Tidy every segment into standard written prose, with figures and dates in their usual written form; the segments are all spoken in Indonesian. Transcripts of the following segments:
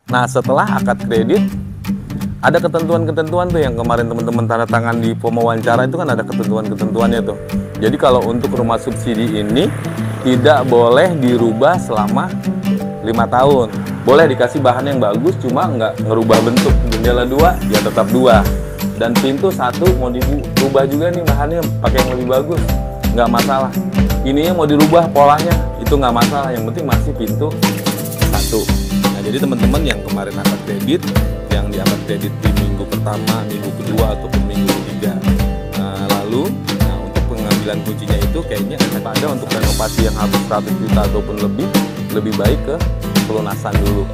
Nah, setelah akad kredit, ada ketentuan-ketentuan tuh yang kemarin teman-teman tanda tangan di form wawancara itu kan ada ketentuan-ketentuannya tuh. Jadi kalau untuk rumah subsidi ini tidak boleh dirubah selama 5 tahun. Boleh dikasih bahan yang bagus, cuma nggak ngerubah bentuk. Jendela 2 ya tetap 2. Dan pintu 1 mau dirubah juga nih bahannya pakai yang lebih bagus, nggak masalah. Ininya mau dirubah polanya, itu nggak masalah. Yang penting masih pintu 1. Nah, jadi teman-teman yang kemarin akad kredit, yang di akad kredit di minggu pertama, minggu kedua, ataupun minggu ketiga, lalu untuk pengambilan kuncinya itu kayaknya ada untuk renovasi yang habis 100 juta ataupun lebih baik ke pelunasan dulu.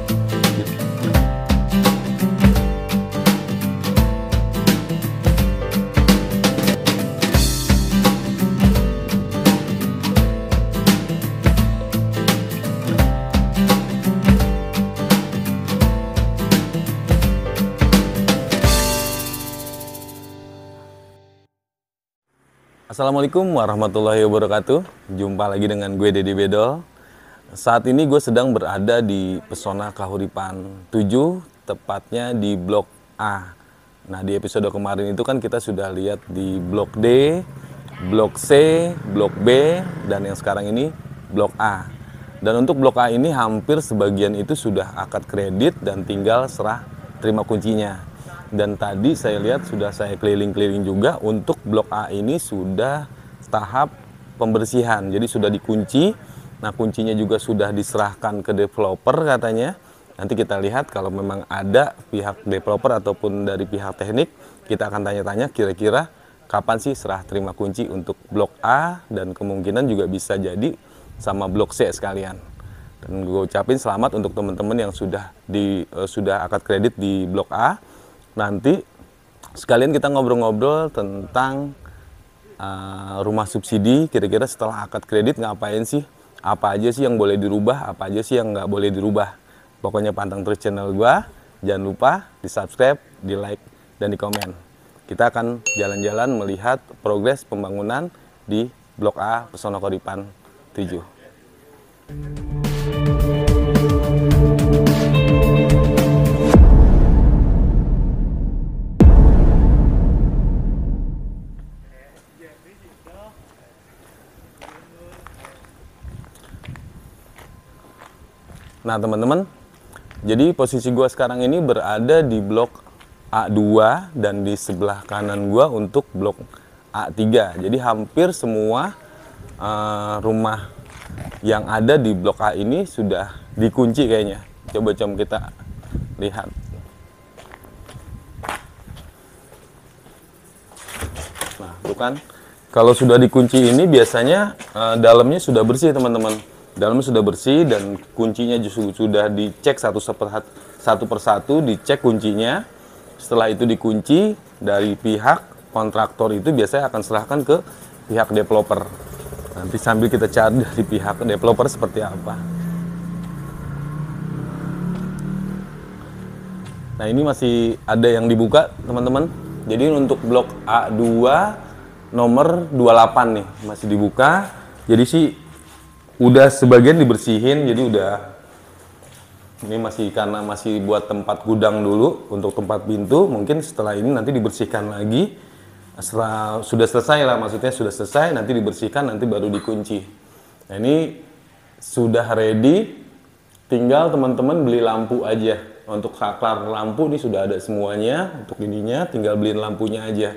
Assalamualaikum warahmatullahi wabarakatuh. Jumpa lagi dengan gue Deddy Bedol. Saat ini gue sedang berada di Pesona Kahuripan 7, tepatnya di Blok A. Nah, di episode kemarin itu kan kita sudah lihat di Blok D, Blok C, Blok B, dan yang sekarang ini Blok A. Dan untuk Blok A ini hampir sebagian itu sudah akad kredit dan tinggal serah terima kuncinya. Dan tadi saya lihat sudah saya keliling-keliling juga, untuk Blok A ini sudah tahap pembersihan. Jadi sudah dikunci. Nah, kuncinya juga sudah diserahkan ke developer katanya. Nanti kita lihat kalau memang ada pihak developer ataupun dari pihak teknik, kita akan tanya-tanya kira-kira kapan sih serah terima kunci untuk Blok A, dan kemungkinan juga bisa jadi sama Blok C sekalian. Dan gue ucapin selamat untuk teman-teman yang sudah akad kredit di Blok A. Nanti sekalian kita ngobrol-ngobrol tentang rumah subsidi, kira-kira setelah akad kredit ngapain sih, apa aja sih yang boleh dirubah, apa aja sih yang nggak boleh dirubah. Pokoknya pantang terus channel gua, jangan lupa di subscribe, di like, dan di komen. Kita akan jalan-jalan melihat progres pembangunan di Blok A Pesona Kahuripan 7. Nah teman-teman, jadi posisi gua sekarang ini berada di Blok A2 dan di sebelah kanan gua untuk Blok A3. Jadi hampir semua rumah yang ada di Blok A ini sudah dikunci kayaknya. Coba kita lihat. Nah, tuh kan, kalau sudah dikunci ini biasanya dalamnya sudah bersih teman-teman. Dalamnya sudah bersih dan kuncinya justru sudah dicek satu persatu, dicek kuncinya. Setelah itu dikunci, dari pihak kontraktor itu biasanya akan serahkan ke pihak developer. Nanti sambil kita cari dari pihak developer seperti apa. Nah, ini masih ada yang dibuka teman-teman. Jadi untuk Blok A2 nomor 28 nih masih dibuka. Jadi sih udah sebagian dibersihin, jadi udah, ini masih karena masih buat tempat gudang dulu untuk tempat pintu. Mungkin setelah ini nanti dibersihkan lagi. Setelah sudah selesai lah, maksudnya sudah selesai, nanti dibersihkan, nanti baru dikunci. Nah, ini sudah ready, tinggal teman-teman beli lampu aja. Untuk saklar lampu ini sudah ada semuanya, untuk ininya tinggal beliin lampunya aja.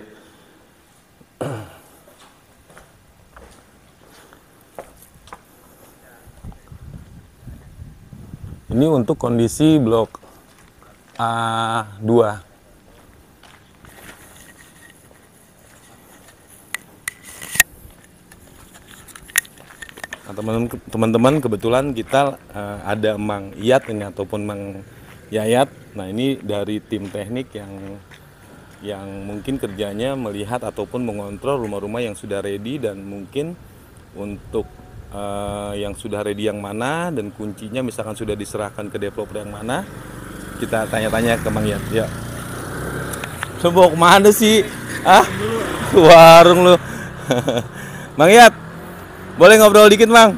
Ini untuk kondisi Blok A2. Nah, teman-teman kebetulan kita ada Mang Iyat ini ataupun Mang Yayat. Nah, ini dari tim teknik yang mungkin kerjanya melihat ataupun mengontrol rumah-rumah yang sudah ready, dan mungkin untuk yang sudah ready yang mana, dan kuncinya misalkan sudah diserahkan ke developer yang mana, kita tanya-tanya ke Mang Yat. Ya. Coba kemana sih? Warung lu. Mang Yat, boleh ngobrol dikit Mang?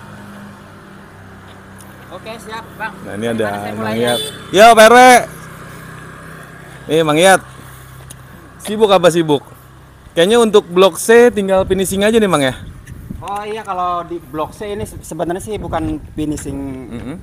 Oke, siap, Bang. Nah, ini ada Gimana saya Mang mulainya? Iyat. Ya, Pak RW. Nih, Mang Iyat. Sibuk apa sibuk? Kayaknya untuk blok C tinggal finishing aja nih, Mang ya. Oh iya, kalau di blok C ini sebenarnya sih bukan finishing Mm-mm.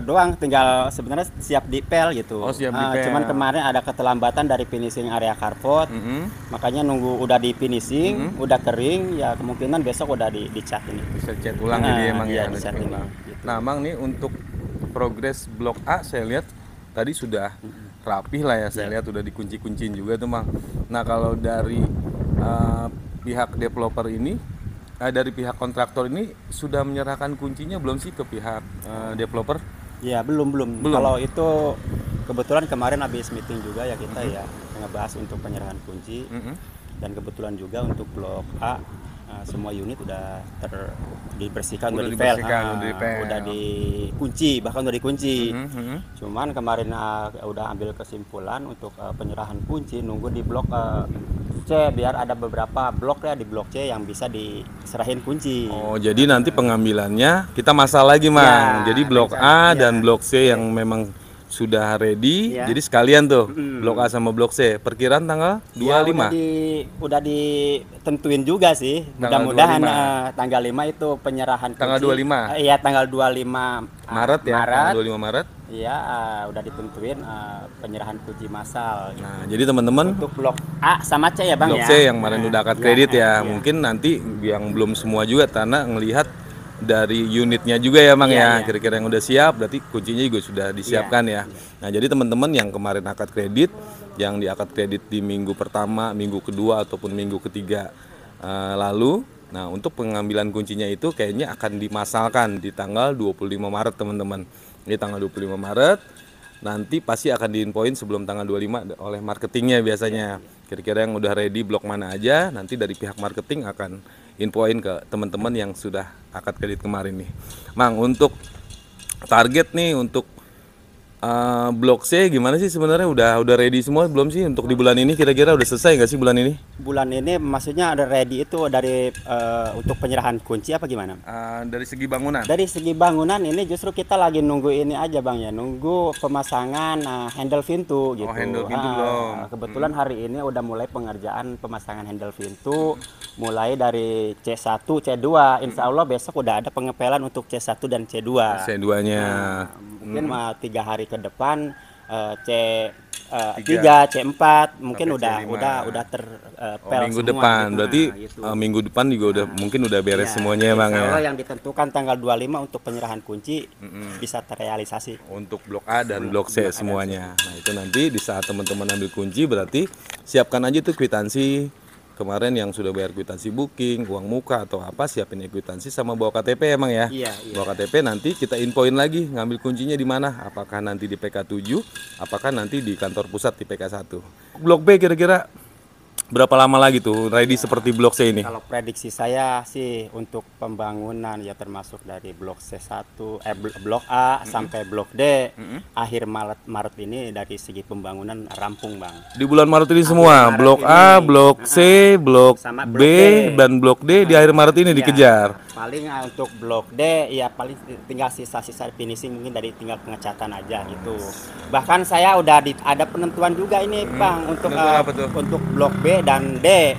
doang, tinggal sebenarnya siap dipel gitu. Oh, siap dipel. Cuman kemarin ada keterlambatan dari finishing area carport, Mm-mm. makanya nunggu udah di finishing, udah kering, ya kemungkinan besok udah dicat ini. Bisa cat ulang jadi emang iya, ya. ada dicat cat ini. ulang. Gitu. Nah, Mang nih untuk progres blok A saya lihat tadi sudah rapih lah ya. Saya lihat udah dikunci-kunciin juga tuh, Mang. Nah, kalau dari pihak developer ini dari pihak kontraktor ini sudah menyerahkan kuncinya belum sih ke pihak developer? Ya belum. Kalau itu kebetulan kemarin habis meeting juga ya kita ya ngebahas untuk penyerahan kunci dan kebetulan juga untuk blok A semua unit udah dibersihkan, udah dipel, udah dikunci, bahkan udah dikunci. Cuman kemarin udah ambil kesimpulan untuk penyerahan kunci, nunggu di blok C, biar ada beberapa blok ya di blok C yang bisa diserahin kunci. Oh, jadi nanti pengambilannya kita masak lagi, Mang. Ya, Jadi blok A dan blok C yang memang sudah ready. Ya. Jadi sekalian tuh blok A sama blok C. Perkiraan tanggal 25. Ya, udah ditentuin juga sih. Tanggal Mudah-mudahan 25. tanggal 5 itu penyerahan kunci. Tanggal 25. Iya, tanggal 25 Maret ya. Tanggal 25 Maret. Iya, udah ditentuin penyerahan kunci massal. Nah, jadi teman-teman Untuk blok A sama C ya, Bang blok ya. C yang kemarin udah akad kredit ya. iya. Mungkin nanti yang belum semua juga karena ngelihat dari unitnya juga ya, Mang ya. Iya. Kira-kira yang udah siap berarti kuncinya juga sudah disiapkan ya. Nah, jadi teman-teman yang kemarin akad kredit, yang di akad kredit di minggu pertama, minggu kedua ataupun minggu ketiga lalu, nah untuk pengambilan kuncinya itu kayaknya akan dimasalkan di tanggal 25 Maret, teman-teman. Di tanggal 25 Maret nanti pasti akan diinfoin sebelum tanggal 25 oleh marketingnya biasanya. Kira-kira yang udah ready blok mana aja, nanti dari pihak marketing akan infoin ke teman-teman yang sudah akad kredit kemarin nih. Mang, untuk target nih untuk blok C gimana sih sebenarnya? Udah ready semua belum sih untuk di bulan ini? Kira-kira udah selesai nggak sih bulan ini? Bulan ini maksudnya ada ready itu dari untuk penyerahan kunci apa gimana? Dari segi bangunan. Dari segi bangunan ini justru kita lagi nunggu ini aja, Bang ya, nunggu pemasangan handle pintu gitu. Oh, handle pintu belum. Kebetulan hari ini udah mulai pengerjaan pemasangan handle pintu, mulai dari C1, C2. Insya Allah besok udah ada pengepelan untuk C1 dan C2. C2-nya. Mungkin 3 hari ke depan C3, C4 mungkin sampai udah terpel minggu semua, depan gitu. berarti Gitu. minggu depan juga udah mungkin udah beres semuanya ya, Bang Insya ya. Allah yang ditentukan tanggal 25 untuk penyerahan kunci bisa terrealisasi. Untuk blok A dan blok C semuanya. Nah, itu nanti di saat teman-teman ambil kunci berarti siapkan aja tuh kwitansi kemarin yang sudah bayar kwitansi booking, uang muka atau apa, siapin kwitansi sama bawa KTP emang ya. Iya. Bawa KTP nanti kita infoin lagi ngambil kuncinya di mana. Apakah nanti di PK7, apakah nanti di kantor pusat di PK1. Blok B kira-kira berapa lama lagi tuh ready seperti blok C ini? Kalau prediksi saya sih untuk pembangunan ya termasuk dari blok C1, blok A sampai blok D, akhir Maret ini dari segi pembangunan rampung, Bang. Di bulan Maret ini semua, Maret blok ini. A, blok C, blok Sama B, blok D. dan blok D di akhir Maret ini Ya, dikejar. paling untuk blok D ya paling tinggal sisa-sisa finishing, mungkin dari tinggal pengecatan aja gitu. Bahkan saya udah ada penentuan juga ini, Bang, untuk Penentuan apa tuh? untuk blok B dan D.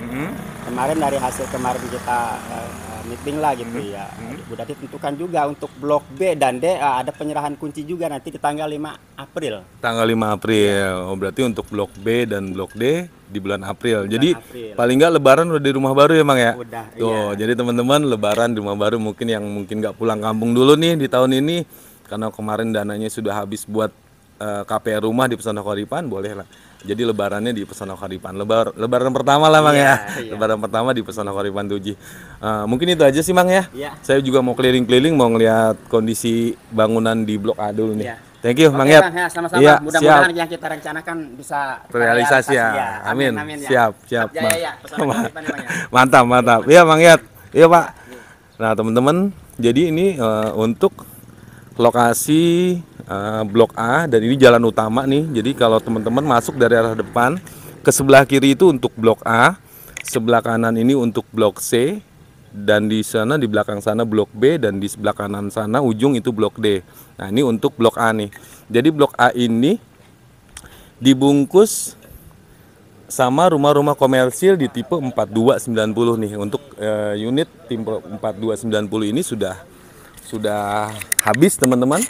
Kemarin dari hasil kemarin kita meeting lah gitu ya. Udah ditentukan juga untuk blok B dan D ada penyerahan kunci juga nanti di tanggal 5 April. Tanggal 5 April. Oh, berarti untuk blok B dan blok D di bulan April. Jadi April. paling nggak Lebaran udah di rumah baru ya, Mang ya? Udah, Tuh, jadi teman-teman Lebaran di rumah baru mungkin yang mungkin nggak pulang kampung dulu nih di tahun ini karena kemarin dananya sudah habis buat KPR rumah di Pesona Kahuripan, boleh lah. Jadi lebarannya di Pesona Kahuripan. Lebaran pertama lah, Mang ya. Iya. Lebaran pertama di Pesona Kahuripan Tuji. Mungkin itu aja sih, Mang ya. Iya. Saya juga mau keliling-keliling mau ngeliat kondisi bangunan di Blok A dulu nih. Iya. Thank you, Mang Oke, Yat. Bang, ya, sama-sama. Iya, Mudah-mudahan yang kita rencanakan bisa terrealisasi ya. Amin. ya. Siap, Ya, Bang. ya, Pesona Kahuripan ya, Bang, ya. Mantap. Iya, Mang Yat. Iya, Pak. Nah, teman-teman, jadi ini untuk lokasi Blok A dan ini jalan utama nih. Jadi kalau teman-teman masuk dari arah depan ke sebelah kiri itu untuk Blok A, sebelah kanan ini untuk Blok C, dan di sana di belakang sana Blok B, dan di sebelah kanan sana ujung itu Blok D. Nah, ini untuk blok A nih. Jadi blok A ini dibungkus sama rumah-rumah komersil di tipe 4290 nih. Untuk unit tipe 4290 ini sudah habis teman-teman.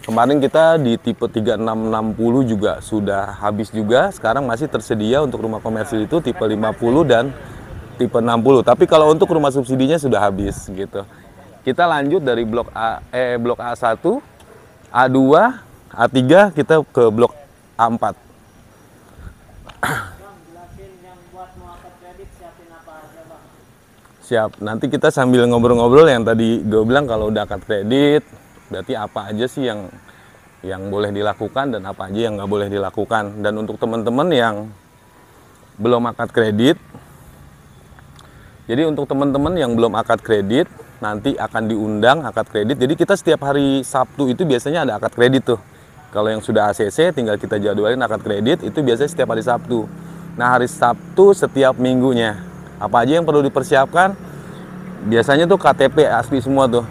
Kemarin kita di tipe 3660 juga sudah habis juga. Sekarang masih tersedia untuk rumah komersil itu tipe 50 dan tipe 60. Tapi kalau untuk rumah subsidinya sudah habis gitu. Kita lanjut dari blok A1, A2, A3 kita ke blok A4. Siap, nanti kita sambil ngobrol-ngobrol yang tadi gue bilang kalau udah akad kredit, berarti apa aja sih yang boleh dilakukan dan apa aja yang nggak boleh dilakukan. Dan untuk teman-teman yang belum akad kredit, jadi untuk teman-teman yang belum akad kredit, nanti akan diundang akad kredit. Jadi kita setiap hari Sabtu itu biasanya ada akad kredit tuh. Kalau yang sudah ACC tinggal kita jadwalin akad kredit, itu biasanya setiap hari Sabtu. Nah, hari Sabtu setiap minggunya. Apa aja yang perlu dipersiapkan? Biasanya tuh KTP asli semua tuh.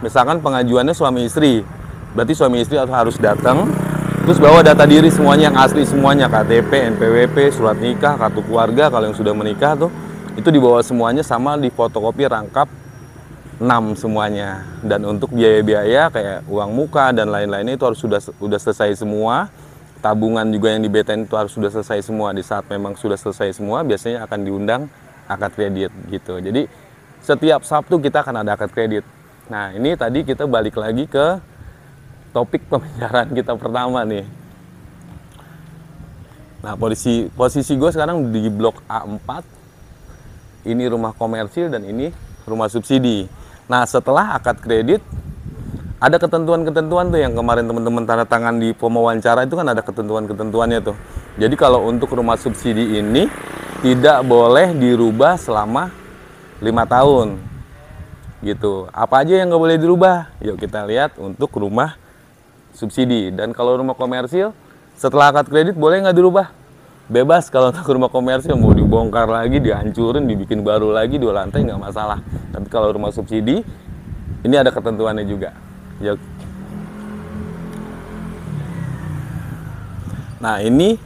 Misalkan pengajuannya suami istri, berarti suami istri harus datang, terus bawa data diri semuanya yang asli semuanya, KTP, NPWP, surat nikah, kartu keluarga kalau yang sudah menikah tuh, itu dibawa semuanya sama di fotokopi rangkap 6 semuanya. Dan untuk biaya-biaya kayak uang muka dan lain-lainnya itu harus sudah selesai semua. Tabungan juga yang di BTN itu harus sudah selesai semua. Di saat memang sudah selesai semua, biasanya akan diundang akad kredit gitu. Jadi setiap Sabtu kita akan ada akad kredit. Nah, ini tadi kita balik lagi ke topik pembicaraan kita pertama nih. Nah, posisi gue sekarang di blok A4. Ini rumah komersil dan ini rumah subsidi. Nah, setelah akad kredit ada ketentuan-ketentuan tuh yang kemarin teman-teman tanda tangan di pewawancara itu kan ada ketentuan-ketentuannya tuh. Jadi kalau untuk rumah subsidi ini tidak boleh dirubah selama 5 tahun gitu. Apa aja yang nggak boleh dirubah? Yuk kita lihat untuk rumah subsidi. Dan kalau rumah komersil setelah akad kredit boleh nggak dirubah? Bebas. Kalau untuk rumah komersil mau dibongkar lagi, dihancurin, dibikin baru lagi 2 lantai nggak masalah. Tapi kalau rumah subsidi ini ada ketentuannya juga. Yuk. Nah, ini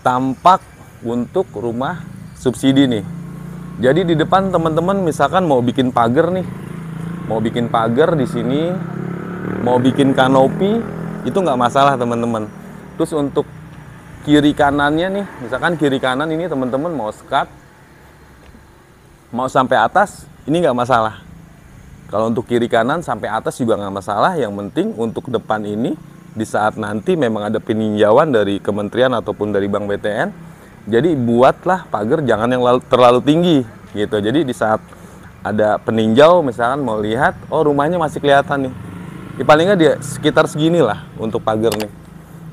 tampak untuk rumah subsidi nih. Jadi di depan teman-teman misalkan mau bikin pagar nih, mau bikin pagar di sini, mau bikin kanopi, itu nggak masalah teman-teman. Terus untuk kiri kanannya nih, misalkan kiri kanan ini teman-teman mau skat, mau sampai atas, ini nggak masalah. Kalau untuk kiri kanan sampai atas juga nggak masalah. Yang penting untuk depan ini di saat nanti memang ada peninjauan dari kementerian ataupun dari Bank BTN. Jadi buatlah pagar jangan yang terlalu tinggi gitu. Jadi di saat ada peninjau misalkan mau lihat, oh rumahnya masih kelihatan nih. Paling nggak dia sekitar segini lah untuk pagar nih.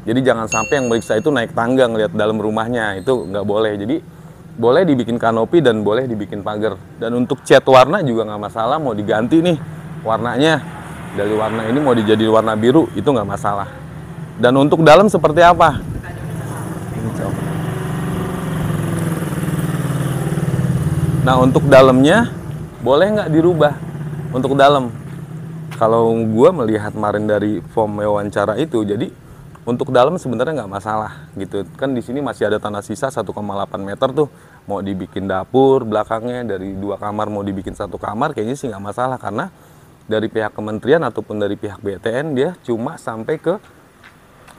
Jadi jangan sampai yang meriksa itu naik tangga ngelihat dalam rumahnya, itu nggak boleh. Jadi boleh dibikin kanopi dan boleh dibikin pagar. Dan untuk cat warna juga nggak masalah, mau diganti nih warnanya dari warna ini mau dijadiin warna biru, itu nggak masalah. Dan untuk dalam seperti apa? Nah, untuk dalamnya boleh nggak dirubah untuk dalam? Kalau gue melihat kemarin dari form wawancara itu, jadi untuk dalam sebenarnya nggak masalah gitu. Kan di sini masih ada tanah sisa 1,8 meter tuh. Mau dibikin dapur belakangnya dari 2 kamar mau dibikin 1 kamar, kayaknya sih nggak masalah karena dari pihak kementerian ataupun dari pihak BTN dia cuma sampai ke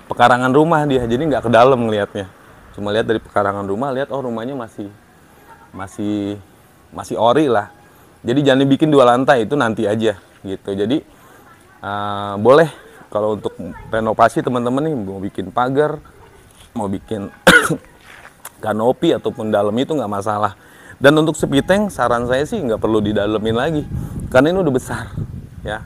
pekarangan rumah dia, jadi nggak ke dalam ngelihatnya. Cuma lihat dari pekarangan rumah, lihat oh rumahnya masih ori lah. Jadi jangan dibikin 2 lantai, itu nanti aja gitu. Jadi boleh kalau untuk renovasi teman-teman nih mau bikin pagar, mau bikin kanopi ataupun dalam itu nggak masalah. Dan untuk sepiteng saran saya sih nggak perlu didalemin lagi karena ini udah besar ya.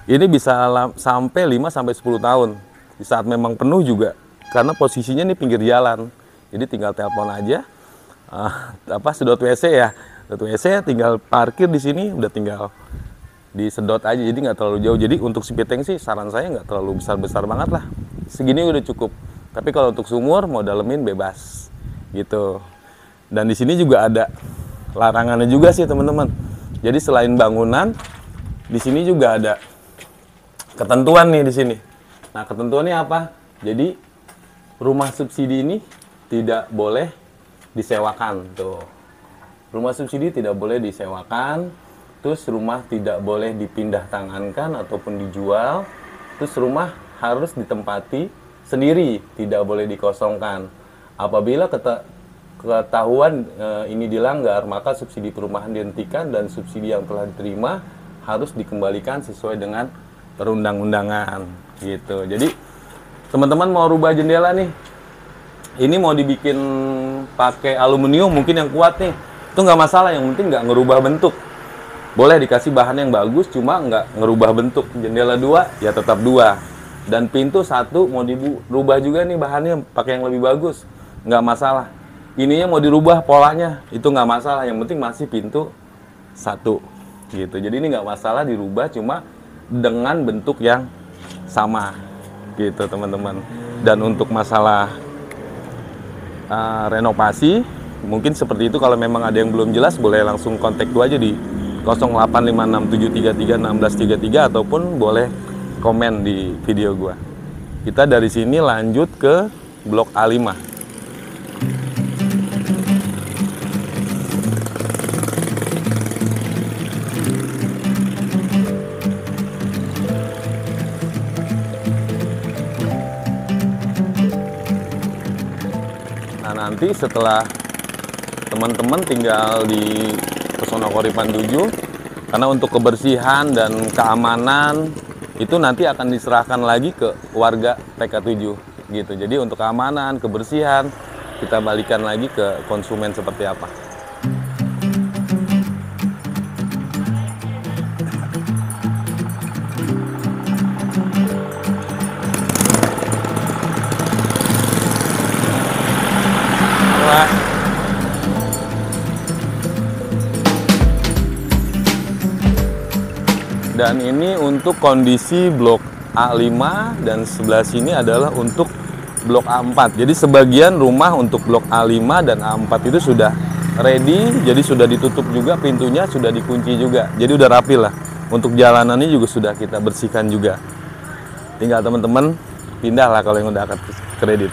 Ini bisa sampai 5 sampai 10 tahun. Di saat memang penuh juga karena posisinya nih pinggir jalan. Jadi tinggal telepon aja sedot WC ya. Sedot WC tinggal parkir di sini udah tinggal disedot aja, jadi nggak terlalu jauh. Jadi untuk sepiteng sih saran saya nggak terlalu besar-besar banget lah, segini udah cukup. Tapi kalau untuk sumur mau dalemin bebas gitu. Dan di sini juga ada larangannya juga sih teman-teman. Jadi selain bangunan di sini juga ada ketentuan nih di sini. Nah, ketentuannya apa? Jadi rumah subsidi ini tidak boleh disewakan tuh. Rumah subsidi tidak boleh disewakan, terus rumah tidak boleh dipindah tangankan ataupun dijual, terus rumah harus ditempati sendiri, tidak boleh dikosongkan. Apabila ketahuan ini dilanggar, maka subsidi perumahan dihentikan dan subsidi yang telah diterima harus dikembalikan sesuai dengan perundang-undangan gitu. Jadi teman-teman mau rubah jendela nih, ini mau dibikin pakai aluminium mungkin yang kuat nih, itu nggak masalah, yang penting nggak ngerubah bentuk. Boleh dikasih bahan yang bagus, cuma nggak ngerubah bentuk. Jendela 2 ya tetap 2, dan pintu 1 mau dirubah juga nih bahannya pakai yang lebih bagus, nggak masalah. Ininya mau dirubah polanya, itu nggak masalah, yang penting masih pintu 1 gitu. Jadi ini nggak masalah dirubah, cuma dengan bentuk yang sama gitu teman-teman. Dan untuk masalah renovasi mungkin seperti itu. Kalau memang ada yang belum jelas, boleh langsung kontak gue aja di 0856733633 ataupun boleh komen di video gue. Kita dari sini lanjut ke blok A5. Nah, nanti setelah teman-teman tinggal di Pesona Kahuripan 7, karena untuk kebersihan dan keamanan itu nanti akan diserahkan lagi ke warga PK7 gitu. Jadi untuk keamanan, kebersihan kita balikan lagi ke konsumen seperti apa. Dan ini untuk kondisi blok A5, dan sebelah sini adalah untuk blok A4. Jadi sebagian rumah untuk blok A5 dan A4 itu sudah ready, jadi sudah ditutup juga pintunya, sudah dikunci juga. Jadi udah rapi lah. Untuk jalanannya juga sudah kita bersihkan juga. Tinggal teman-teman pindah lah kalau yang udah akad kredit.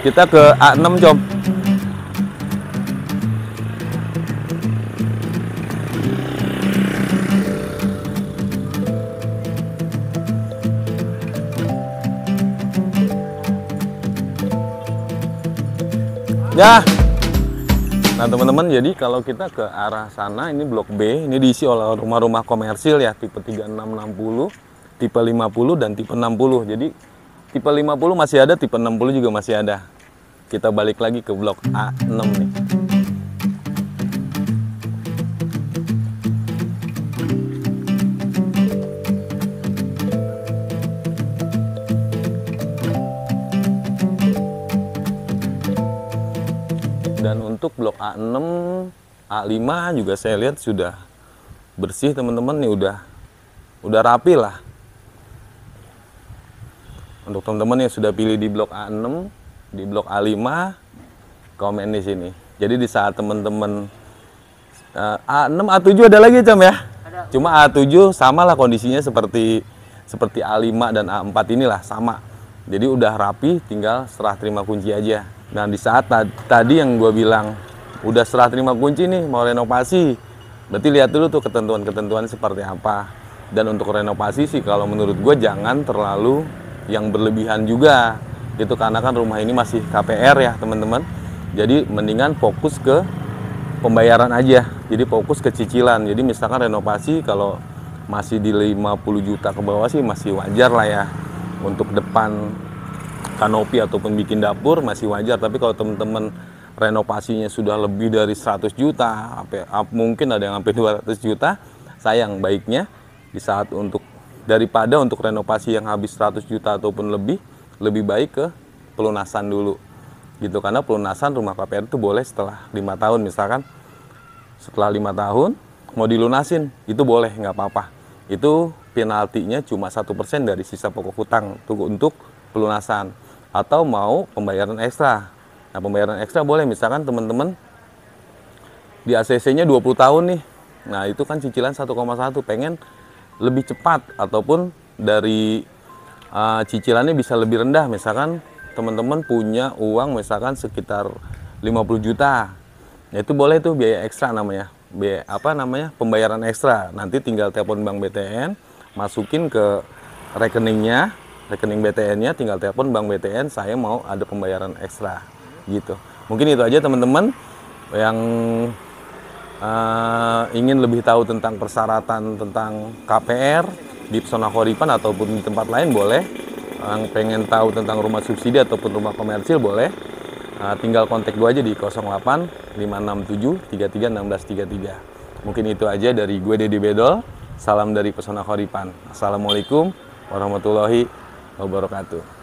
Kita ke A6, Com. Ya. Nah teman-teman, jadi kalau kita ke arah sana, ini blok B, ini diisi oleh rumah-rumah komersil ya, tipe 3660, tipe 50 dan tipe 60. Jadi tipe 50 masih ada, tipe 60 juga masih ada. Kita balik lagi ke blok A6 nih. Dan untuk blok A6, A5 juga saya lihat sudah bersih teman-teman nih, udah rapi lah. Untuk teman-teman yang sudah pilih di blok A6, di blok A5, komen di sini. Jadi di saat teman-teman A6, A7 ada lagi, Com ya? Ada. Cuma A7 sama lah kondisinya seperti A5 dan A4 inilah sama. Jadi udah rapi, tinggal serah terima kunci aja. Nah di saat tadi yang gue bilang udah serah terima kunci nih, mau renovasi, berarti lihat dulu tuh ketentuan-ketentuan seperti apa. Dan untuk renovasi sih kalau menurut gue jangan terlalu yang berlebihan juga gitu, karena kan rumah ini masih KPR ya teman-teman. Jadi mendingan fokus ke pembayaran aja, jadi fokus ke cicilan. Jadi misalkan renovasi kalau masih di 50 juta ke bawah sih masih wajar lah ya. Untuk depan kanopi ataupun bikin dapur masih wajar. Tapi kalau teman-teman renovasinya sudah lebih dari 100 juta, mungkin ada yang sampai 200 juta, sayang. Baiknya di saat daripada untuk renovasi yang habis 100 juta ataupun lebih baik ke pelunasan dulu gitu. Karena pelunasan rumah KPR itu boleh setelah 5 tahun. Misalkan setelah 5 tahun mau dilunasin, itu boleh, nggak apa-apa. Itu penaltinya cuma 1% dari sisa pokok hutang untuk pelunasan. Atau mau pembayaran ekstra. Nah pembayaran ekstra boleh, misalkan teman-teman di ACC-nya 20 tahun nih. Nah itu kan cicilan 1,1, pengen lebih cepat ataupun dari cicilannya bisa lebih rendah. Misalkan teman-teman punya uang misalkan sekitar 50 juta. Ya itu boleh tuh biaya ekstra namanya. Pembayaran ekstra. Nanti tinggal telepon Bank BTN, masukin ke rekeningnya, rekening BTN-nya, tinggal telepon Bank BTN, saya mau ada pembayaran ekstra gitu. Mungkin itu aja teman-teman yang ingin lebih tahu tentang persyaratan tentang KPR di Pesona Kahuripan ataupun di tempat lain boleh. Yang pengen tahu tentang rumah subsidi ataupun rumah komersil boleh. Tinggal kontak gue aja di 08 567 33 16 33. Mungkin itu aja dari gue Dedi Bedol. Salam dari Pesona Kahuripan. Assalamualaikum warahmatullahi wabarakatuh.